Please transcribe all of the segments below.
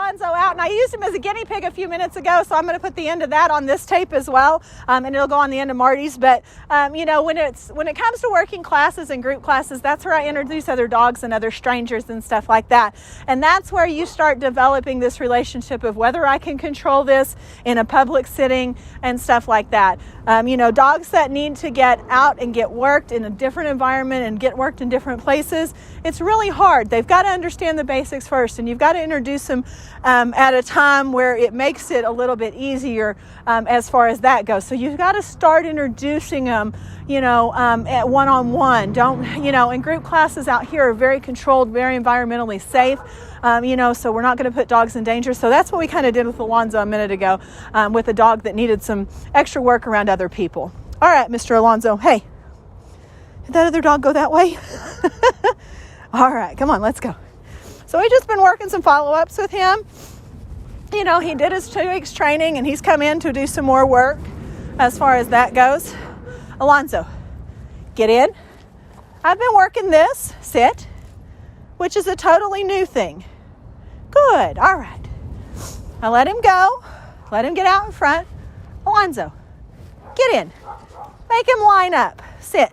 Alonzo out, and I used him as a guinea pig a few minutes ago, so I'm going to put the end of that on this tape as well, and it'll go on the end of Marty's. But you know, when it comes to working classes and group classes, that's where I introduce other dogs and other strangers and stuff like that, and that's where you start developing this relationship of whether I can control this in a public sitting and stuff like that. You know, dogs that need to get out and get worked in a different environment and get worked in different places, it's really hard. They've got to understand the basics first, and you've got to introduce them at a time where it makes it a little bit easier as far as that goes. So you've got to start introducing them, you know, at one-on-one. Don't, you know, and group classes out here are very controlled, very environmentally safe, you know, so we're not going to put dogs in danger. So that's what we kind of did with Alonzo a minute ago with a dog that needed some extra work around other people. All right, Mr. Alonzo, hey, did that other dog go that way? All right, come on, let's go. So we've just been working some follow-ups with him. You know, he did his 2 weeks training, and he's come in to do some more work as far as that goes. Alonzo, get in. I've been working this, sit, which is a totally new thing. Good, all right. I let him go. Let him get out in front. Alonzo, get in. Make him line up, sit.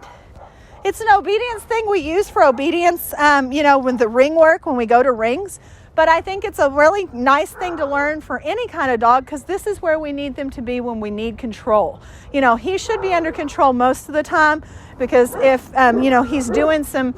It's an obedience thing we use for obedience, you know, when the ring work, when we go to rings. But I think it's a really nice thing to learn for any kind of dog, because this is where we need them to be when we need control. You know, he should be under control most of the time, because if, you know, he's doing some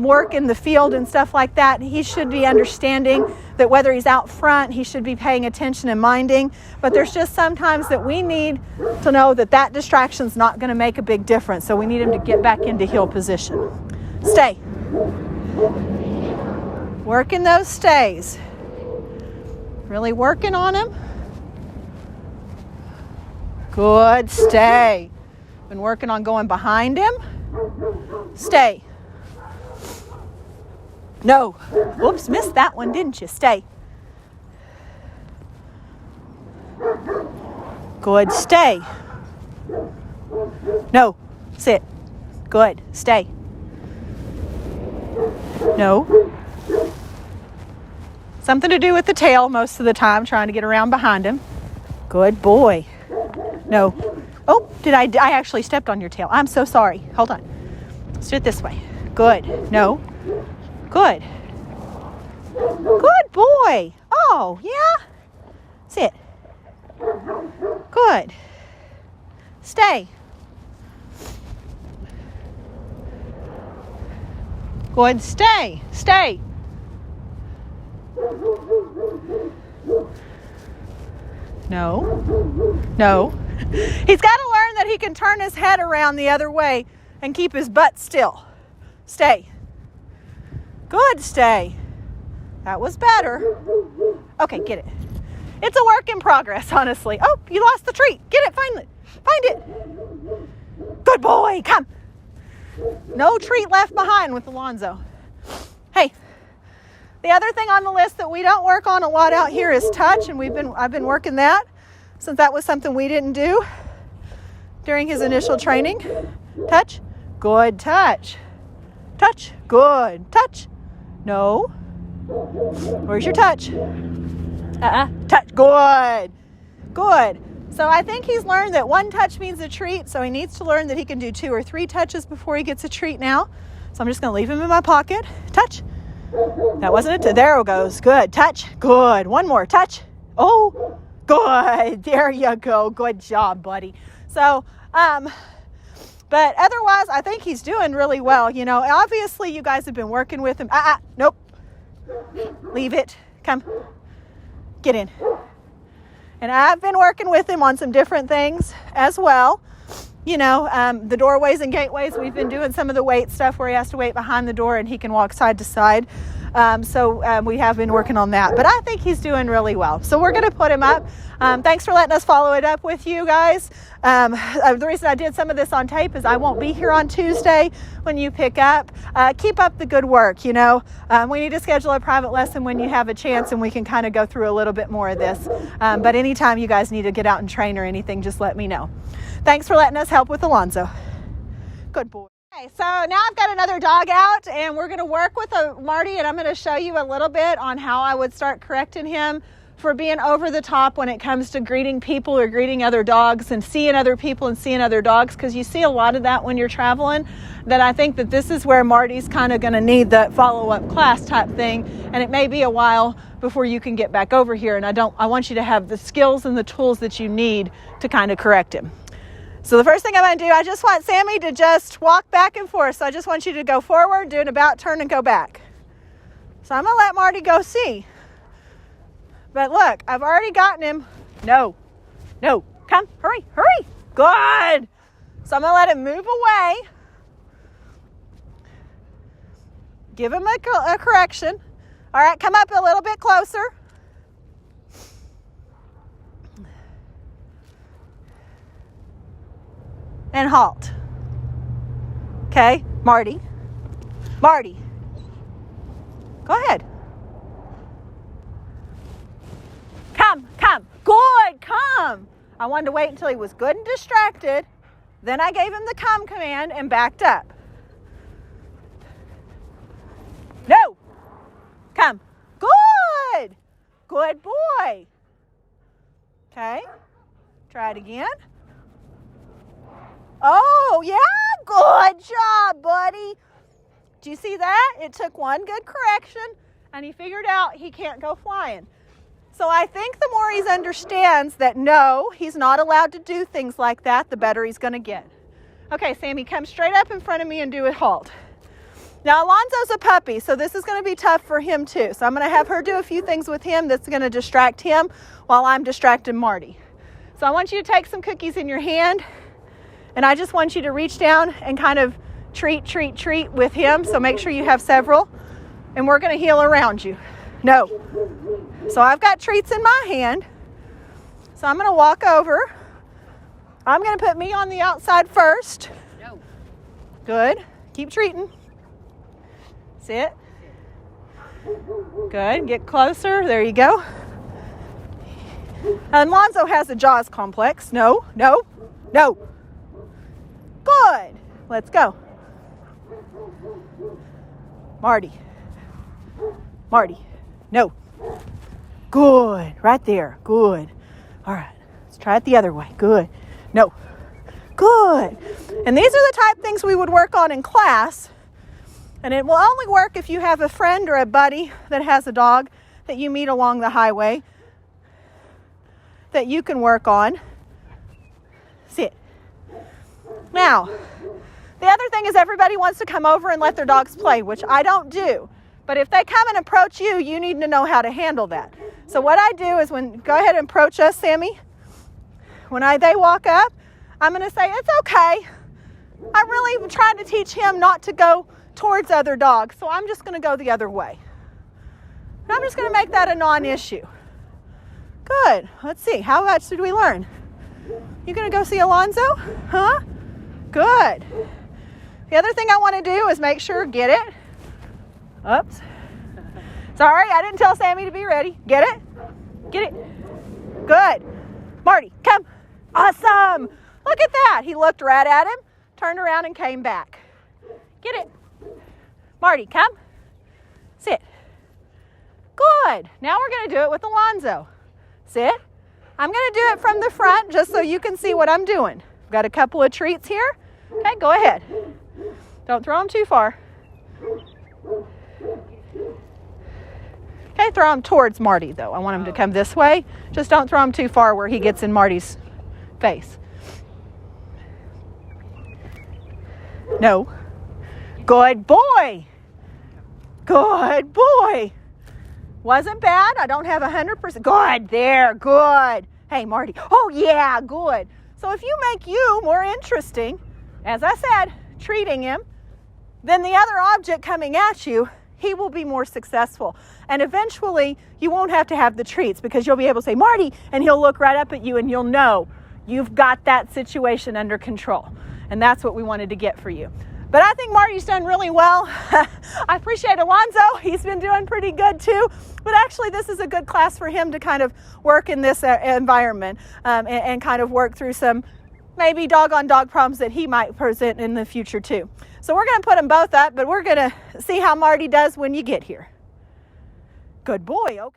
work in the field and stuff like that, he should be understanding that whether he's out front, he should be paying attention and minding. But there's just sometimes that we need to know that that distraction's not going to make a big difference. So we need him to get back into heel position. Stay. Working those stays. Really working on him. Good, stay. Been working on going behind him. Stay. No. Whoops, missed that one, didn't you? Stay. Good, stay. No, sit. Good, stay. No. Something to do with the tail most of the time, trying to get around behind him. Good boy. No. Oh, I actually stepped on your tail. I'm so sorry. Hold on. Let's do it this way. Good. No. Good. Good boy. Oh, yeah. Sit. Good. Stay. Good. Stay. Stay. No. No. He's got to learn that he can turn his head around the other way and keep his butt still. Stay. Good, stay. That was better. Okay, get it. It's a work in progress, honestly. Oh, you lost the treat. Get it, find it. Find it. Good boy, come. No treat left behind with Alonzo. Hey, the other thing on the list that we don't work on a lot out here is touch, and I've been working that since that was something we didn't do during his initial training. Touch. Good. Touch. Touch. Good. Touch. No. Where's your touch? Touch. Good. Good. So I think he's learned that one touch means a treat, so he needs to learn that he can do 2 or 3 touches before he gets a treat now. So I'm just going to leave him in my pocket. Touch. That wasn't it. There it goes. Good. Touch. Good. One more. Touch. Oh, good. There you go. Good job, buddy. So, but otherwise, I think he's doing really well. You know, obviously you guys have been working with him. Nope. Leave it. Come. Get in. And I've been working with him on some different things as well. You know, the doorways and gateways, we've been doing some of the weight stuff where he has to wait behind the door and he can walk side to side. So we have been working on that. But I think he's doing really well. So we're going to put him up. Thanks for letting us follow it up with you guys. The reason I did some of this on tape is I won't be here on Tuesday when you pick up. Keep up the good work, you know. We need to schedule a private lesson when you have a chance and we can kind of go through a little bit more of this. But anytime you guys need to get out and train or anything, just let me know. Thanks for letting us help with Alonzo. Good boy. Okay, so now I've got another dog out, and we're going to work with Marty, and I'm going to show you a little bit on how I would start correcting him for being over the top when it comes to greeting people or greeting other dogs and seeing other people and seeing other dogs, because you see a lot of that when you're traveling. That I think that this is where Marty's kind of going to need the follow-up class type thing, and it may be a while before you can get back over here, and I want you to have the skills and the tools that you need to kind of correct him. So the first thing I'm going to do, I just want Sammy to just walk back and forth. So I just want you to go forward, do an about turn, and go back. So I'm going to let Marty go see. But look, I've already gotten him. No, come, hurry. Good. So I'm going to let him move away. Give him a correction. All right, come up a little bit closer. And halt. Okay, Marty. Go ahead. Come. Good, come. I wanted to wait until he was good and distracted. Then I gave him the come command and backed up. No. Come. Good. Good boy. Okay. Try it again. Oh, yeah, good job, buddy. Do you see that? It took one good correction, and he figured out he can't go flying. So I think the more he understands that, no, he's not allowed to do things like that, the better he's going to get. Okay, Sammy, come straight up in front of me and do a halt. Now, Alonzo's a puppy, so this is going to be tough for him, too. So I'm going to have her do a few things with him that's going to distract him while I'm distracting Marty. So I want you to take some cookies in your hand. And I just want you to reach down and kind of treat with him. So make sure you have several. And we're going to heel around you. No. So I've got treats in my hand. So I'm going to walk over. I'm going to put me on the outside first. No. Good. Keep treating. Sit. Good. Get closer. There you go. Alonzo has a jaws complex. No. Good. Let's go. Marty. No. Good. Right there. Good. All right. Let's try it the other way. Good. No. Good. And these are the type things we would work on in class. And it will only work if you have a friend or a buddy that has a dog that you meet along the highway that you can work on. Sit. Now, the other thing is everybody wants to come over and let their dogs play, which I don't do. But if they come and approach you, you need to know how to handle that. So what I do is go ahead and approach us, Sammy. When they walk up, I'm going to say, it's okay. I'm really trying to teach him not to go towards other dogs, so I'm just going to go the other way. And I'm just going to make that a non-issue. Good. Let's see. How much did we learn? You going to go see Alonzo? Huh? Good. The other thing I want to do is make sure, get it? Oops. Sorry, I didn't tell Sammy to be ready. Get it? Get it? Good. Marty, come. Awesome. Look at that. He looked right at him, turned around and came back. Get it? Marty, come. Sit. Good. Now we're going to do it with Alonzo. Sit. I'm going to do it from the front just so you can see what I'm doing. I've got a couple of treats here. Okay, go ahead. Don't throw them too far. Okay, throw them towards Marty, though. I want him to come this way. Just don't throw them too far where he gets in Marty's face. No. Good boy. Good boy. Wasn't bad. I don't have 100%. Good. There. Good. Hey, Marty. Oh, yeah. Good. So if you make you more interesting, as I said, treating him, then the other object coming at you, he will be more successful. And eventually, you won't have to have the treats because you'll be able to say, Marty, and he'll look right up at you and you'll know you've got that situation under control. And that's what we wanted to get for you. But I think Marty's done really well. I appreciate Alonzo. He's been doing pretty good too. But actually, this is a good class for him to kind of work in this environment and kind of work through some maybe dog-on-dog problems that he might present in the future too. So we're going to put them both up, but we're going to see how Marty does when you get here. Good boy. Okay.